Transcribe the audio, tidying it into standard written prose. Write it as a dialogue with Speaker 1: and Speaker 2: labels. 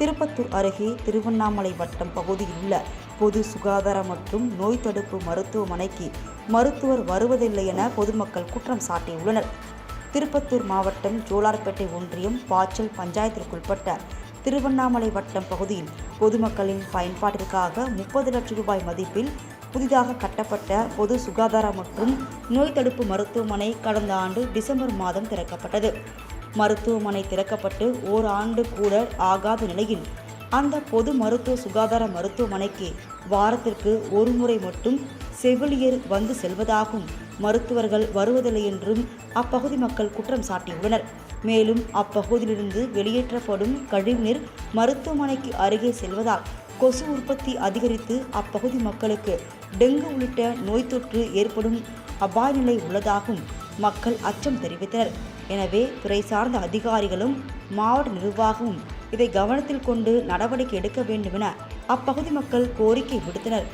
Speaker 1: திருப்பத்தூர் அருகே திருவண்ணாமலை வட்டம் பகுதியில் உள்ள பொது சுகாதார மற்றும் நோய் தடுப்பு மருத்துவமனைக்கு மருத்துவர் வருவதில்லை என பொதுமக்கள் குற்றம் சாட்டியுள்ளனர். திருப்பத்தூர் மாவட்டம் ஜோலார்பேட்டை ஒன்றியம் பாச்சல் பஞ்சாயத்திற்குட்பட்ட திருவண்ணாமலை வட்டம் பகுதியில் பொதுமக்களின் பயன்பாட்டிற்காக 30 லட்சம் ரூபாய் மதிப்பில் புதிதாக கட்டப்பட்ட பொது சுகாதார மற்றும் நோய் தடுப்பு மருத்துவமனை கடந்த ஆண்டு டிசம்பர் மாதம் திறக்கப்பட்டது. மருத்துவமனை திறக்கப்பட்டு ஓராண்டு கூட ஆகாத நிலையில் அந்த பொது மருத்துவ சுகாதார மருத்துவமனைக்கு வாரத்திற்கு ஒரு முறை மட்டும் செவிலியர் வந்து செல்வதாகவும் மருத்துவர்கள் வருவதில்லை என்றும் அப்பகுதி மக்கள் குற்றம் சாட்டியுள்ளனர். மேலும் அப்பகுதியிலிருந்து வெளியேற்றப்படும் கழிவுநீர் மருத்துவமனைக்கு அருகே செல்வதால் கொசு உற்பத்தி அதிகரித்து அப்பகுதி மக்களுக்கு டெங்கு உள்ளிட்ட நோய் தொற்று ஏற்படும் அபாய நிலை உள்ளதாகவும் மக்கள் அச்சம் தெரிவித்தனர். எனவே துறை சார்ந்த அதிகாரிகளும் மாவட்ட நிர்வாகமும் இதை கவனத்தில் கொண்டு நடவடிக்கை எடுக்க வேண்டும் என அப்பகுதி மக்கள் கோரிக்கை விடுத்தனர்.